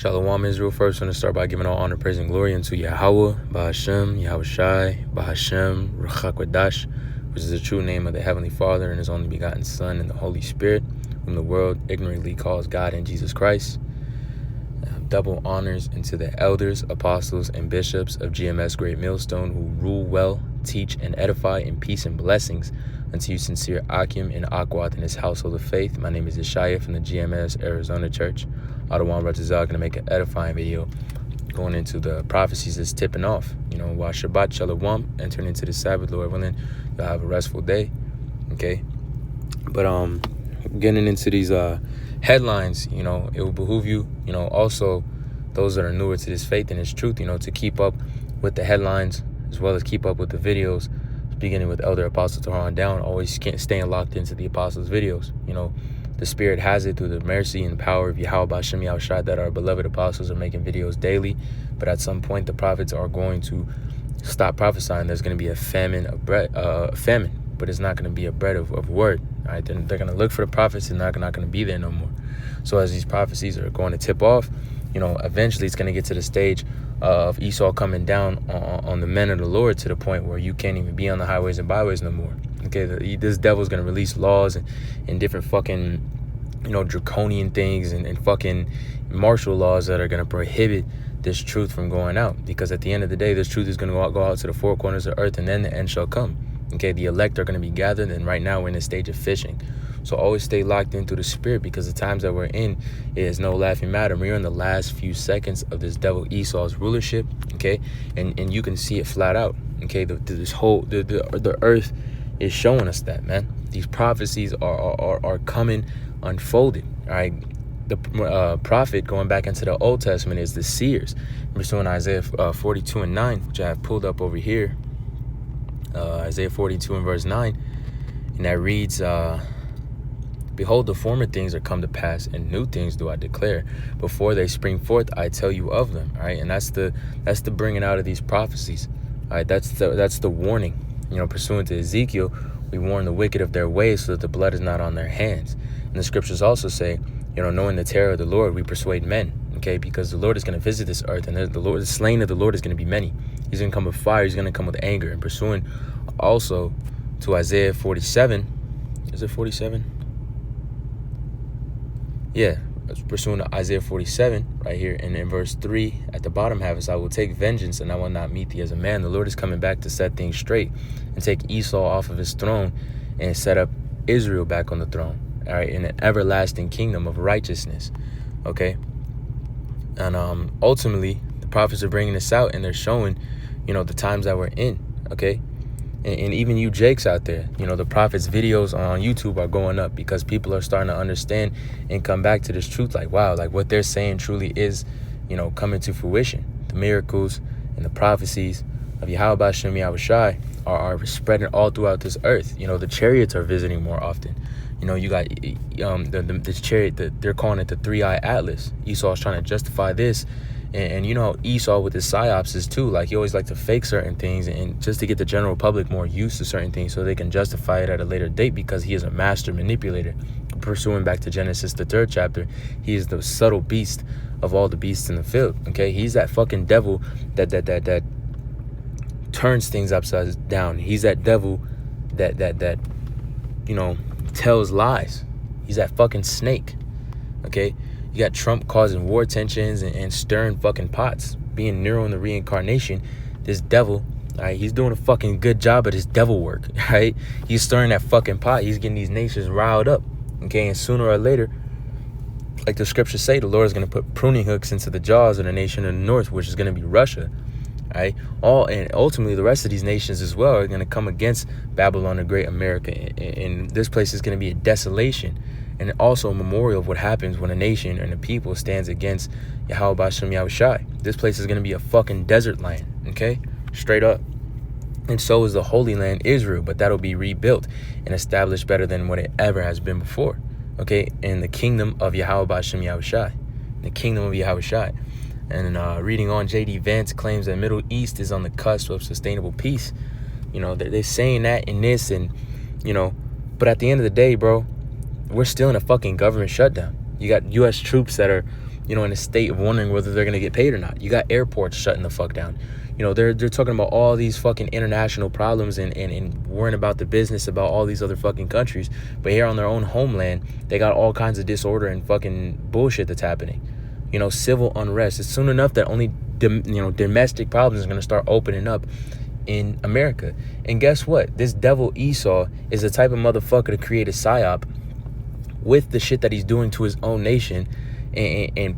Shalom Israel. First, I'm going to start by giving all honor, praise, and glory unto Yahweh, Bahashem, Yahushai, Bahashem, Ruach which is the true name of the Heavenly Father and His only begotten Son and the Holy Spirit, whom the world ignorantly calls God and Jesus Christ. Double honors unto the elders, apostles, and bishops of GMS Great Millstone, who rule well, teach, and edify in peace and blessings unto you sincere Akim and Akwat in his household of faith. My name is Ishaya from the GMS Arizona Church. Adawan Ratazal going to make an edifying video going into the prophecies that's tipping off. While Shabbat Shalom, entering into the Sabbath, Lord willing, you'll have a restful day. Okay? But getting into these headlines, it will behoove you, also those that are newer to this faith and this truth, to keep up with the headlines as well as keep up with the videos, beginning with Elder Apostle Taharon down, always staying locked into the Apostles' videos. The Spirit has it through the mercy and power of Yahweh Bashem Yahushai that our beloved apostles are making videos daily. But at some point, the prophets are going to stop prophesying. There's going to be a famine of bread, but it's not going to be a bread of word. All right, they're going to look for the prophets and they're not going to be there no more. So as these prophecies are going to tip off, eventually it's going to get to the stage of Esau coming down on the men of the Lord to the point where you can't even be on the highways and byways no more. Okay, this devil's going to release laws and different fucking, draconian things and fucking martial laws that are going to prohibit this truth from going out. Because at the end of the day, this truth is going to go out to the four corners of earth, and then the end shall come. Okay, the elect are going to be gathered, and right now we're in a stage of fishing. So always stay locked into the Spirit, because the times that we're in is no laughing matter. We're in the last few seconds of this devil Esau's rulership, okay? And you can see it flat out, okay? The earth is showing us that, man. These prophecies are coming unfolded, all right? The prophet, going back into the Old Testament, is the seers. We're still in Isaiah 42 and 9, which I have pulled up over here. Isaiah 42 and verse 9, and that reads, Behold, the former things are come to pass, and new things do I declare. Before they spring forth, I tell you of them. All right, and that's the bringing out of these prophecies. All right, that's the warning. Pursuant to Ezekiel, we warn the wicked of their ways, so that the blood is not on their hands. And the scriptures also say, knowing the terror of the Lord, we persuade men. Okay, because the Lord is going to visit this earth, and the slain of the Lord is going to be many. He's going to come with fire. He's going to come with anger. And pursuing also to Isaiah 47, is it 47? Yeah, pursuing to Isaiah 47 right here, and in verse 3 at the bottom half is, I will take vengeance and I will not meet thee as a man. The Lord is coming back to set things straight and take Esau off of his throne and set up Israel back on the throne, all right, in an everlasting kingdom of righteousness. Okay, and ultimately the prophets are bringing this out, and they're showing the times that we're in. Okay, and even you Jakes out there, the prophets' videos on YouTube are going up because people are starting to understand and come back to this truth. Like, wow, like what they're saying truly is, coming to fruition. The miracles and the prophecies of Yahweh Bashem Yahushai are spreading all throughout this earth. The chariots are visiting more often. You got this chariot that they're calling it the three-eye atlas. Esau's trying to justify this. And Esau with his psyopsis too, like he always like to fake certain things and just to get the general public more used to certain things so they can justify it at a later date, because he is a master manipulator. Pursuing back to Genesis, the 3rd chapter, he is the subtle beast of all the beasts in the field. Okay, he's that fucking devil that turns things upside down. He's that devil that tells lies. He's that fucking snake. Okay, you got Trump causing war tensions and stirring fucking pots, being Nero in the reincarnation. This devil, all right, he's doing a fucking good job at his devil work, right? He's stirring that fucking pot. He's getting these nations riled up, okay? And sooner or later, like the scriptures say, the Lord is going to put pruning hooks into the jaws of the nation of the north, which is going to be Russia, right? And ultimately, the rest of these nations as well are going to come against Babylon, the great America. And this place is going to be a desolation. And also a memorial of what happens when a nation and a people stands against Yahweh Bashem Yahushai. This place is going to be a fucking desert land, okay? Straight up. And so is the Holy Land, Israel, but that'll be rebuilt and established better than what it ever has been before, okay? In the kingdom of Yahweh Bashem Yahushai. The kingdom of Yahushai. And reading on, J.D. Vance claims that Middle East is on the cusp of sustainable peace. They're saying that in this and, but at the end of the day, bro, we're still in a fucking government shutdown. You got U.S. troops that are, in a state of wondering whether they're going to get paid or not. You got airports shutting the fuck down. They're talking about all these fucking international problems and worrying about the business about all these other fucking countries. But here on their own homeland, they got all kinds of disorder and fucking bullshit that's happening. Civil unrest. It's soon enough that only, domestic problems are going to start opening up in America. And guess what? This devil Esau is the type of motherfucker to create a psyop with the shit that he's doing to his own nation and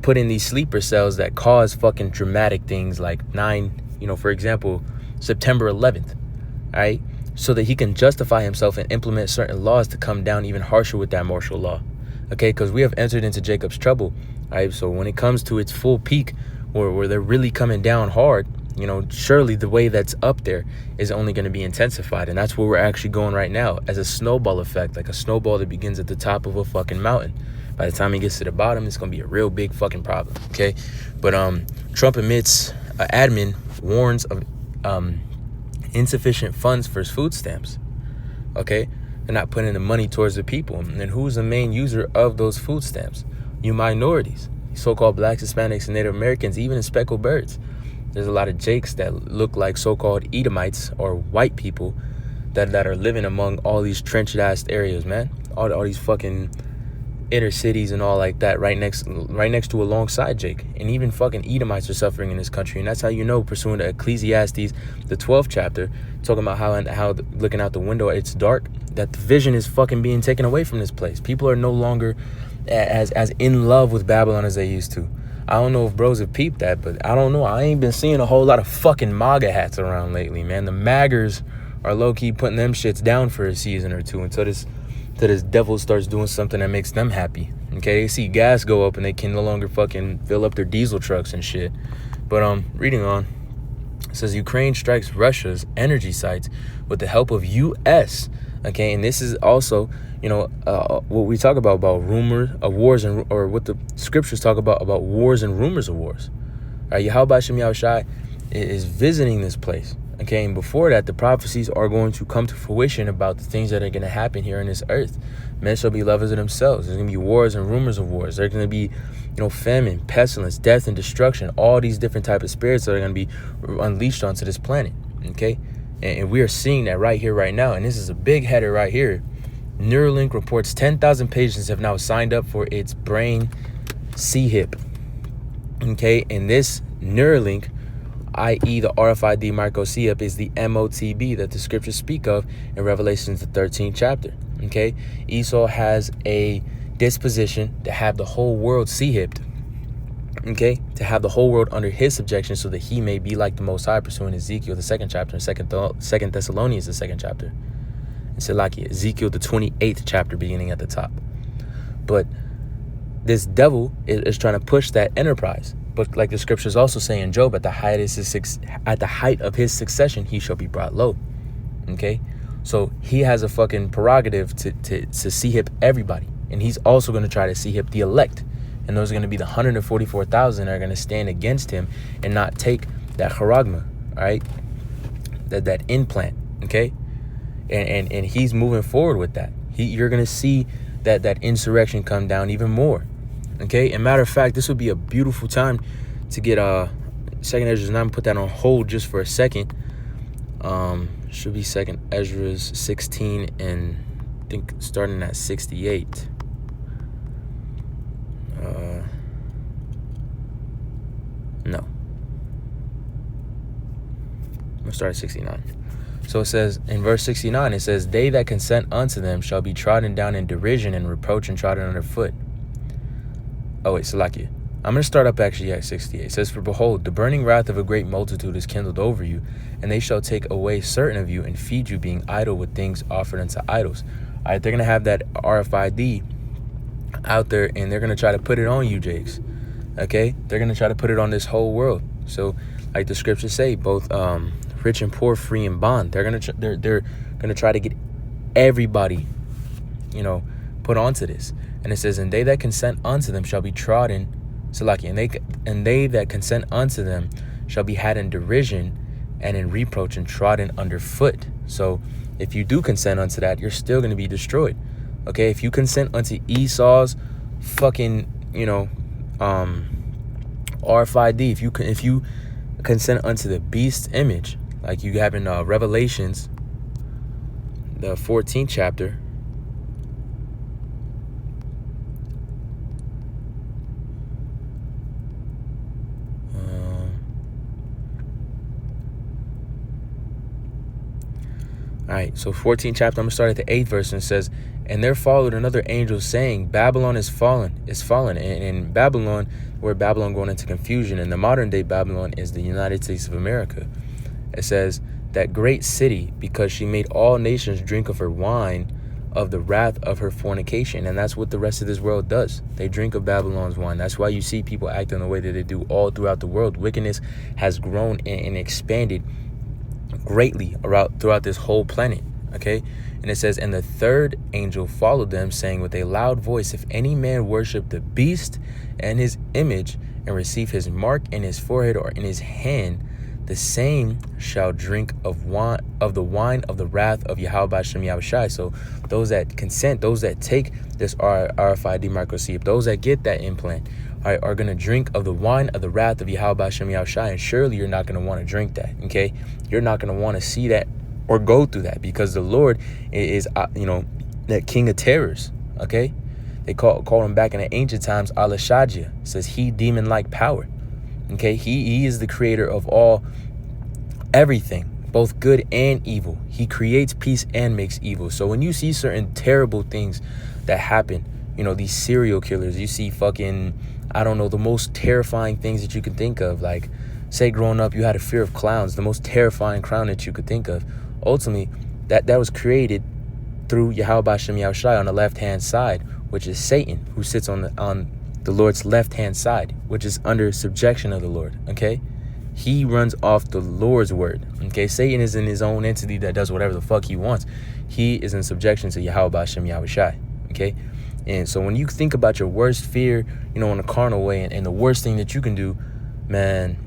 put in these sleeper cells that cause fucking dramatic things like for example, September 11th, all right? So that he can justify himself and implement certain laws to come down even harsher with that martial law, okay? Because we have entered into Jacob's trouble, all right? So when it comes to its full peak, where they're really coming down hard, surely the way that's up there is only going to be intensified. And that's where we're actually going right now, as a snowball effect, like a snowball that begins at the top of a fucking mountain. By the time he gets to the bottom, it's going to be a real big fucking problem, okay? But Trump admits, admin warns of insufficient funds for his food stamps, okay? They're not putting the money towards the people. And then who's the main user of those food stamps? You minorities, so-called blacks, Hispanics, and Native Americans, even the speckled birds. There's a lot of Jakes that look like so-called Edomites or white people that are living among all these trenched-ass areas, man. All these fucking inner cities and all like that, right next to alongside Jake. And even fucking Edomites are suffering in this country. And that's how pursuant to Ecclesiastes, the 12th chapter, talking about how looking out the window, it's dark, that the vision is fucking being taken away from this place. People are no longer as in love with Babylon as they used to. I don't know if bros have peeped that, but I don't know. I ain't been seeing a whole lot of fucking MAGA hats around lately, man. The MAGers are low-key putting them shits down for a season or two until this devil starts doing something that makes them happy. Okay, they see gas go up and they can no longer fucking fill up their diesel trucks and shit. But reading on, it says Ukraine strikes Russia's energy sites with the help of U.S. Okay, and this is also, what we talk about rumors of wars or what the scriptures talk about wars and rumors of wars. All right, Yahweh Shem Yahushai is visiting this place. Okay, and before that, the prophecies are going to come to fruition about the things that are going to happen here on this earth. Men shall be lovers of themselves. There's going to be wars and rumors of wars. There's going to be, famine, pestilence, death, and destruction. All these different type of spirits that are going to be unleashed onto this planet. Okay, and we are seeing that right here, right now. And this is a big header right here. Neuralink reports 10,000 patients have now signed up for its brain CHIP. Okay, and this Neuralink, i.e. the RFID microchip, is the MOTB that the scriptures speak of in Revelation, the 13th chapter. Okay, Esau has a disposition to have the whole world CHIPed. Okay, to have the whole world under his subjection so that he may be like the Most High, pursuing Ezekiel, the 2nd chapter, and Second Thessalonians, the 2nd chapter. And Salakia, Ezekiel, the 28th chapter, beginning at the top. But this devil is trying to push that enterprise. But like the scriptures also say in Job, at the height of his succession, he shall be brought low. Okay, so he has a fucking prerogative to see hip everybody, and he's also going to try to see hip the elect, and those are going to be the 144,000 that are going to stand against him and not take that charagma, all right, that implant. Okay, and he's moving forward with that. You're going to see that insurrection come down even more. Okay, and matter of fact, this would be a beautiful time to get 2nd Ezra's 9, put that on hold just for a second. Should be 2nd Ezra's 16 and I think starting at 68. No. I'm gonna start at 69. So it says in verse 69, it says, "They that consent unto them shall be trodden down in derision and reproach and trodden underfoot." Oh wait, Salakia. I'm going to start up actually at 68. It says, "For behold, the burning wrath of a great multitude is kindled over you, and they shall take away certain of you and feed you, being idle with things offered unto idols." All right, they're going to have that RFID out there, and they're going to try to put it on you, Jakes. Okay? They're going to try to put it on this whole world. So, like the scriptures say, both rich and poor, free and bond. They're going to try to get everybody, put onto this. And it says, "And they that consent unto them shall be trodden," Salaki, and they that consent unto them shall be had in derision and in reproach and trodden underfoot. So if you do consent unto that, you're still going to be destroyed. Okay, if you consent unto Esau's fucking, RFID, if you consent unto the beast's image, like you have in Revelations, the 14th chapter. All right, so 14th chapter, I'm going to start at the 8th verse, and it says, "And there followed another angel saying, Babylon is fallen. And in Babylon, where Babylon going into confusion, and the modern day Babylon is the United States of America. It says, that great city, because she made all nations drink of her wine, of the wrath of her fornication." And that's what the rest of this world does. They drink of Babylon's wine. That's why you see people acting the way that they do all throughout the world. Wickedness has grown and expanded greatly throughout this whole planet. Okay, and it says, "And the third angel followed them, saying with a loud voice, If any man worship the beast and his image, and receive his mark in his forehead or in his hand, the same shall drink of the wine of the wrath of Yahweh Hashem Yahushai." So those that consent, those that take this RFID microchip, those that get that implant, are going to drink of the wine of the wrath of Yahweh Hashem Yahushai. And surely you're not going to want to drink that. Okay, you're not going to want to see that or go through that, because the Lord is that King of terrors. Okay, they call him back in the ancient times Alashadja. It says he demon-like power. Okay, he is the creator of everything, both good and evil. He creates peace and makes evil. So when you see certain terrible things that happen, these serial killers, you see fucking, I don't know, the most terrifying things that you can think of. Like, say growing up, you had a fear of clowns, the most terrifying clown that you could think of. Ultimately, that was created through Yahweh Hashem Yahushai on the left-hand side, which is Satan, who sits on the Lord's left-hand side, which is under subjection of the Lord. Okay, he runs off the Lord's word. Okay, Satan is in his own entity that does whatever the fuck he wants. He is in subjection to Yahweh Hashem Yahushai. Okay, and so when you think about your worst fear, in a carnal way, and the worst thing that you can do, man,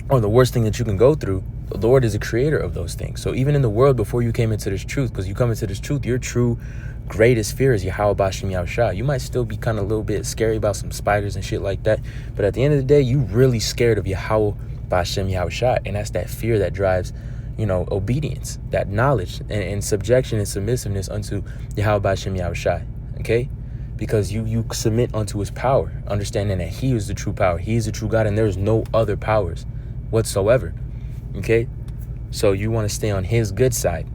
or the worst thing that you can go through, the Lord is the creator of those things. So even in the world, before you came into this truth, because you come into this truth, your true greatest fear is Yahweh Hashem Yahushai. You might still be kind of a little bit scary about some spiders and shit like that, but at the end of the day, you really scared of Yahweh Hashem Yahushai, and that's that fear that drives, obedience, that knowledge, and subjection and submissiveness unto Yahweh Hashem Yahushai. Okay, because you submit unto his power, understanding that he is the true power, he is the true God, and there is no other powers whatsoever. Okay, so you want to stay on his good side.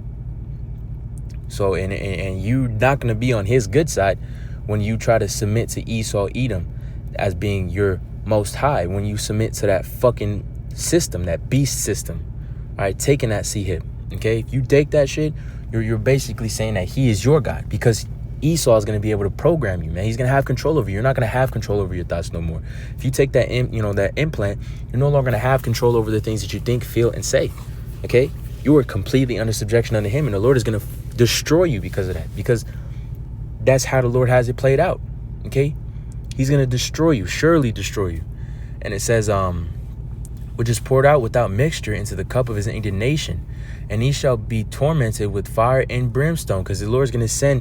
So and you're not going to be on his good side when you try to submit to Esau Edom as being your most high, when you submit to that fucking system, that beast system. All right, taking that hip. Okay, if you take that shit, you're basically saying that he is your God, because Esau is going to be able to program you, man. He's going to have control over you. You're not going to have control over your thoughts no more. If you take that that implant, you're no longer going to have control over the things that you think, feel, and say. Okay, you are completely under subjection under him, and the Lord is going to destroy you because of that, because that's how the Lord has it played out. Okay, he's going to destroy you, surely destroy you. And it says, which is poured out without mixture into the cup of his indignation, and he shall be tormented with fire and brimstone, because the Lord's going to send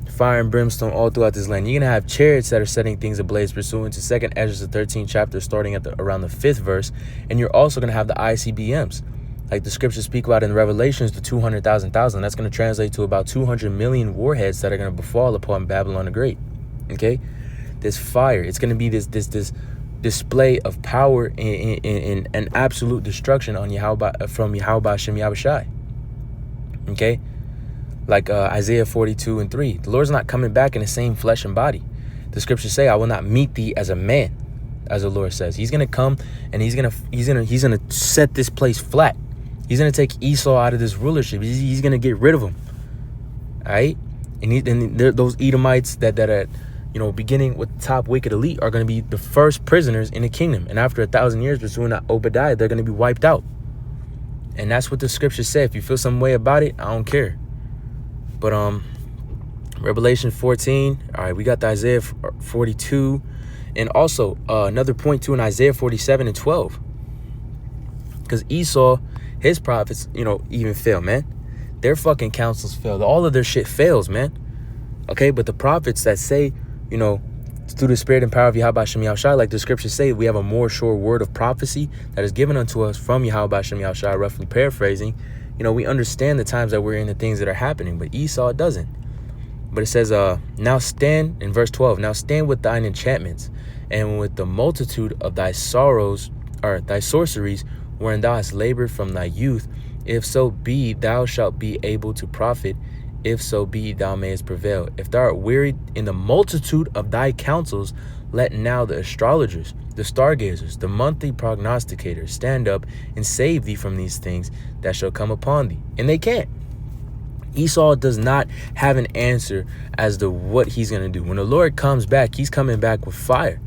fire and brimstone all throughout this land. You're going to have chariots that are setting things ablaze, pursuant to 2nd Ezra, the 13th chapter, starting at around the 5th verse. And you're also going to have the ICBMs, like the scriptures speak about in Revelations, the 200,000. That's going to translate to about 200 million warheads that are going to befall upon Babylon the Great. Okay, this fire, it's going to be this display of power and absolute destruction on from Yahweh Hashem Yahushai. Okay, like Isaiah 42:3, the Lord's not coming back in the same flesh and body. The scriptures say, "I will not meet thee as a man," as the Lord says. He's gonna come and he's gonna set this place flat. He's gonna take Esau out of this rulership. He's gonna get rid of him. All right, and those Edomites that are, beginning with the top wicked elite, are gonna be the first prisoners in the kingdom. And after 1,000 years, pursuing Obadiah, they're gonna be wiped out. And that's what the scriptures say. If you feel some way about it, I don't care. But Revelation 14, all right, we got the Isaiah 42, and also another point too in Isaiah 47:12, because Esau, his prophets, even fail, man. Their fucking counsels fail. All of their shit fails, man. Okay, but the prophets that say, through the spirit and power of Yahweh Shem Yahushua, like the scriptures say, we have a more sure word of prophecy that is given unto us from Yahweh Shem Yahushua, roughly paraphrasing. We understand the times that we're in, the things that are happening, but Esau doesn't. But it says, now stand, in verse 12, now stand with thine enchantments, and with the multitude of thy sorrows, or thy sorceries, wherein thou hast labored from thy youth, if so be thou shalt be able to profit, if so be thou mayest prevail. If thou art wearied in the multitude of thy counsels, let now the astrologers, the stargazers, the monthly prognosticators stand up and save thee from these things that shall come upon thee. And they can't. Esau does not have an answer as to what he's going to do. When the Lord comes back, he's coming back with fire.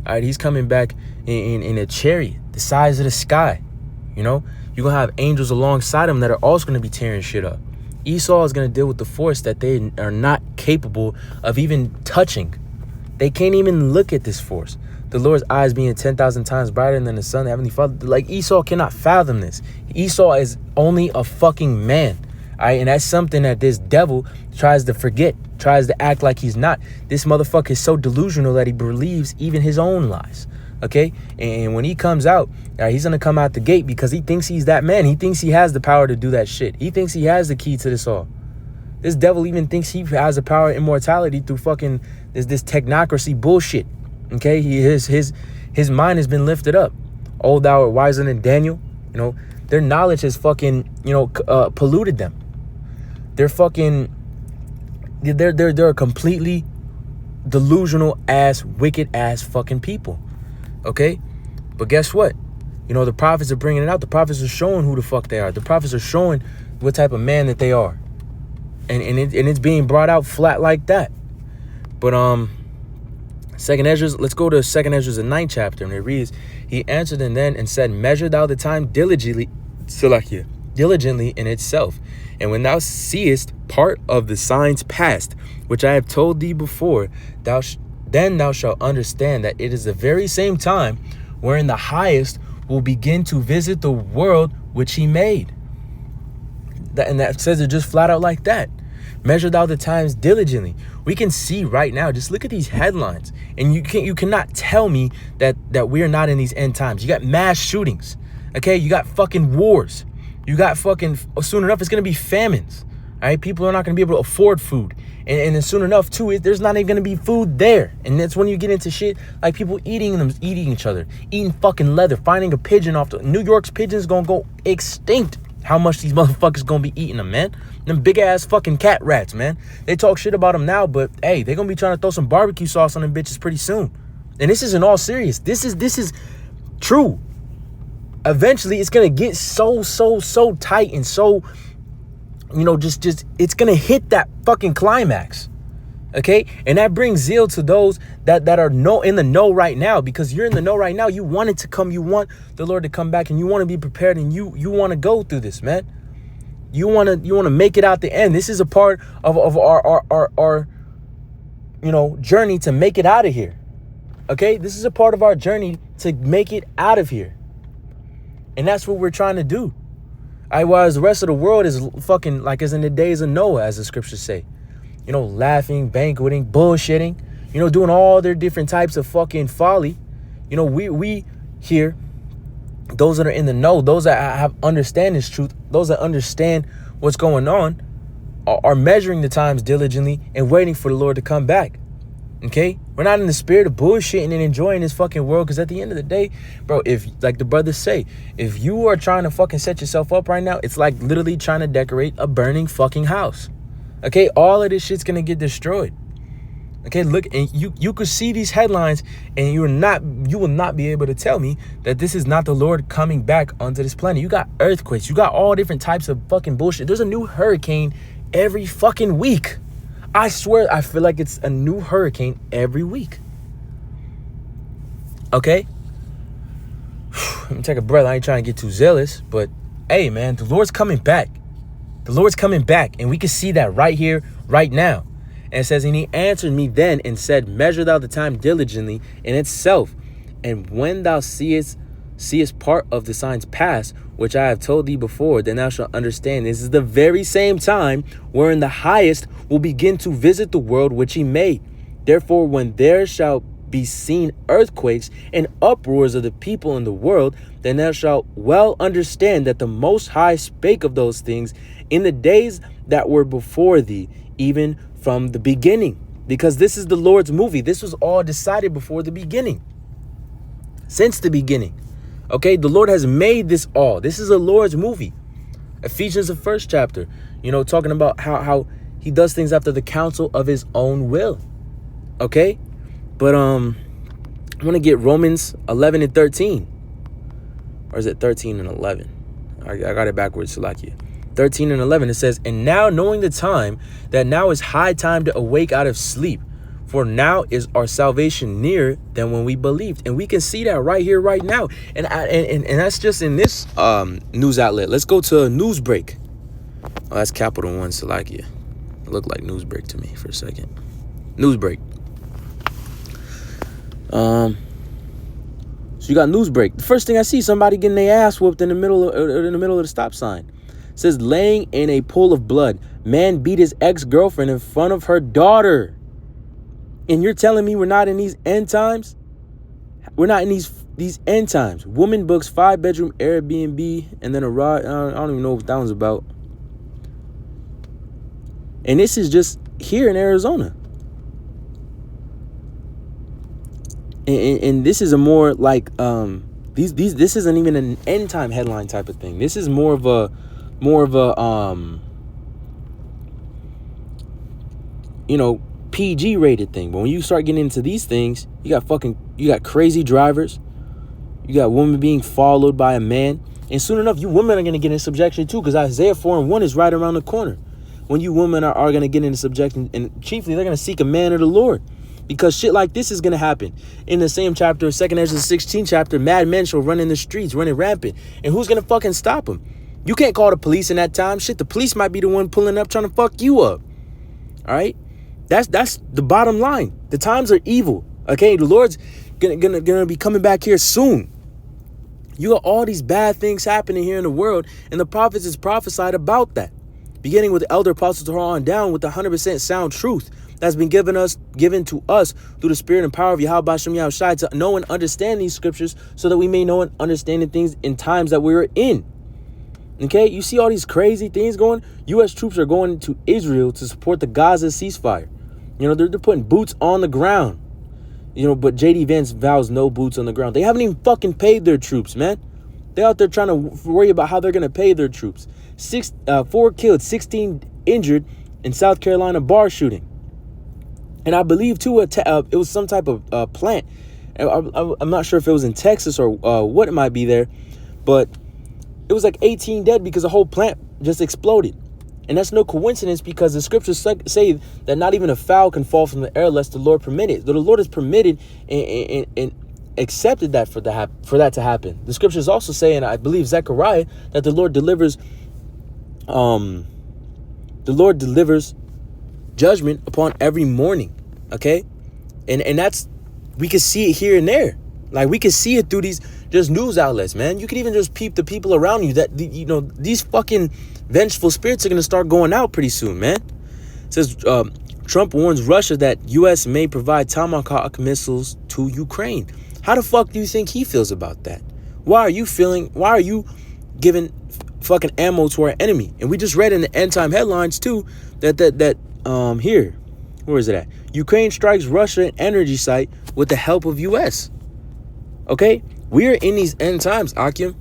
All right, he's coming back in a chariot the size of the sky. You're going to have angels alongside him that are also going to be tearing shit up. Esau is going to deal with the force that they are not capable of even touching. They can't even look at this force. The Lord's eyes being 10,000 times brighter than the sun, the Heavenly Father. Like, Esau cannot fathom this. Esau is only a fucking man. All right, and that's something that this devil tries to forget, tries to act like he's not. This motherfucker is so delusional that he believes even his own lies. Okay, and when he comes out, he's going to come out the gate because he thinks he's that man. He thinks he has the power to do that shit. He thinks he has the key to this all. This devil even thinks he has the power of immortality through fucking this technocracy bullshit. Okay, his mind has been lifted up. Oh, thou art wiser than Daniel. Their knowledge has fucking, polluted them. They're a completely delusional ass, wicked ass fucking people. Okay? But guess what? The prophets are bringing it out. The prophets are showing who the fuck they are. The prophets are showing what type of man that they are. And it's being brought out flat like that. But Second Ezra, let's go to Second Ezra, the 9th chapter, and it reads, he answered them then and said, measure thou the time diligently in itself. And when thou seest part of the signs past, which I have told thee before, then thou shalt understand that it is the very same time wherein the highest will begin to visit the world which he made. And that says it just flat out like that. Measure thou the times diligently. We can see right now, just look at these headlines, and you cannot tell me that we're not in these end times. You got mass shootings. Okay, you got fucking wars. You got fucking, soon enough, it's going to be famines. All right, people are not going to be able to afford food. And then soon enough, too, there's not even going to be food there. And that's when you get into shit like people eating each other, eating fucking leather, finding a pigeon off the... New York's pigeons going to go extinct. How much these motherfuckers going to be eating them, man. Them big-ass fucking cat rats, man. They talk shit about them now, but, hey, they're going to be trying to throw some barbecue sauce on them bitches pretty soon. And this isn't all serious. This is true. Eventually, it's going to get so tight and so, just it's going to hit that fucking climax. Okay? And that brings zeal to those that are in the know right now, because you're in the know right now. You want it to come. You want the Lord to come back, and you want to be prepared, and you want to go through this, man. You want to make it out the end. This is a part of our journey to make it out of here. Okay? This is a part of our journey to make it out of here. And that's what we're trying to do. While the rest of the world is fucking like as in the days of Noah, as the scriptures say. Laughing, banqueting, bullshitting, doing all their different types of fucking folly. We here, those that are in the know, those that understand this truth, those that understand what's going on, are measuring the times diligently and waiting for the Lord to come back. Okay? We're not in the spirit of bullshitting and enjoying this fucking world, because at the end of the day, bro, if, like the brothers say, if you are trying to fucking set yourself up right now, it's like literally trying to decorate a burning fucking house. Okay? All of this shit's gonna get destroyed. Okay? Look, and you could see these headlines, and you will not be able to tell me that this is not the Lord coming back onto this planet. You got earthquakes. You got all different types of fucking bullshit. There's a new hurricane every fucking week. I swear, I feel like it's a new hurricane every week. Okay? Let me take a breath. I ain't trying to get too zealous, but hey, man, the Lord's coming back. The Lord's coming back, and we can see that right here, right now. And it says, and he answered me then and said, measure thou the time diligently in itself. And when thou seest part of the signs past, which I have told thee before, then thou shalt understand this is the very same time wherein the highest will begin to visit the world which he made. Therefore, when there shall be seen earthquakes and uproars of the people in the world, then thou shalt well understand that the Most High spake of those things in the days that were before thee, even from the beginning. Because this is the Lord's movie. This was all decided before the beginning. Since the beginning. Okay, the Lord has made this all. This is the Lord's movie. Ephesians, the 1st chapter, talking about how he does things after the counsel of his own will. Okay, but I want to get Romans 11 and 13. Or is it 13 and 11? I got it backwards, Salakia. 13 and 11, it says, and now knowing the time, that now is high time to awake out of sleep. For now is our salvation nearer than when we believed. And we can see that right here, right now. And that's just in this news outlet. Let's go to Newsbreak. Oh, that's Capital One, Salakia. It looked like Newsbreak to me for a second. Newsbreak. So you got Newsbreak. The first thing I see, somebody getting their ass whooped in the middle of the stop sign. It says, laying in a pool of blood. Man beat his ex-girlfriend in front of her daughter. And you're telling me we're not in these end times? We're not in these end times. Woman books 5-bedroom Airbnb and then a ride. I don't even know what that one's about. And this is just here in Arizona. And this is a more like this isn't even an end time headline type of thing. This is more of a PG rated thing. But when you start getting into these things, you got crazy drivers, you got women being followed by a man, and soon enough you women are going to get in subjection too, because Isaiah 4:1 is right around the corner. When you women are going to get into subjection, and chiefly they're going to seek a man of the Lord, because shit like this is going to happen. In the same chapter, 2nd Ezra 16 chapter, mad men shall run in the streets, running rampant, and who's going to fucking stop them? You can't call the police in that time. Shit, the police might be the one pulling up trying to fuck you up. All right? That's the bottom line. The times are evil. Okay, the Lord's gonna be coming back here soon. You got all these bad things happening here in the world, and the prophets is prophesied about that, beginning with the elder apostles to on down, with the 100% sound truth that's been given to us through the spirit and power of Yahweh Hashem Yahushai, to know and understand these scriptures, so that we may know and understand the things in times that we're in. Okay, you see all these crazy things going. U.S. troops are going to Israel to support the Gaza ceasefire. They're putting boots on the ground. But J.D. Vance vows no boots on the ground. They haven't even fucking paid their troops, man. They're out there trying to worry about how they're going to pay their troops. 4 killed, 16 injured in South Carolina bar shooting. And I believe, too, it was some type of plant. I'm not sure if it was in Texas or what it might be there. But it was like 18 dead because the whole plant just exploded. And that's no coincidence, because the scriptures say that not even a fowl can fall from the air lest the Lord permit it. The Lord has permitted and accepted that for that to happen. The scriptures also say, and I believe Zechariah, that the Lord delivers judgment upon every morning. Okay, and that's, we can see it here and there. Like, we can see it through these just news outlets, man. You can even just peep the people around you that, these fucking vengeful spirits are going to start going out pretty soon, man. It says, Trump warns Russia that U.S. may provide Tomahawk missiles to Ukraine. How the fuck do you think he feels about that? Why are you giving fucking ammo to our enemy? And we just read in the end time headlines too, that here, where is it at? Ukraine strikes Russia energy site with the help of U.S. Okay, we're in these end times, Akim,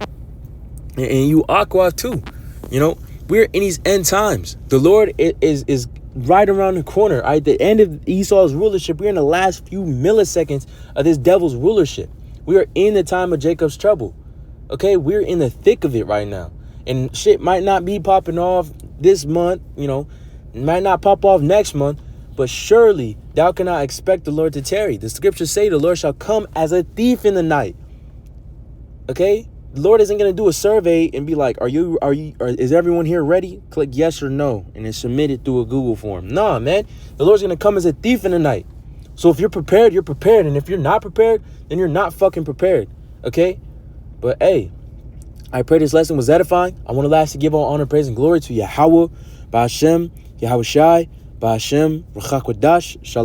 and you Aqua too. We're in these end times. The Lord is right around the corner. At the end of Esau's rulership, we're in the last few milliseconds of this devil's rulership. We are in the time of Jacob's trouble. Okay, we're in the thick of it right now. And shit might not be popping off this month, might not pop off next month, but surely thou cannot expect the Lord to tarry. The scriptures say the Lord shall come as a thief in the night. Okay? The Lord isn't going to do a survey and be like, is everyone here ready? Click yes or no, and then submit it through a Google form. Nah, man. The Lord's going to come as a thief in the night. So if you're prepared, you're prepared. And if you're not prepared, then you're not fucking prepared. Okay? But hey, I pray this lesson was edifying. I want to lastly give all honor, praise, and glory to Yahweh, Ba'ashem, Yahushai, Ba'ashem, Ruach HaKodesh, Shalom.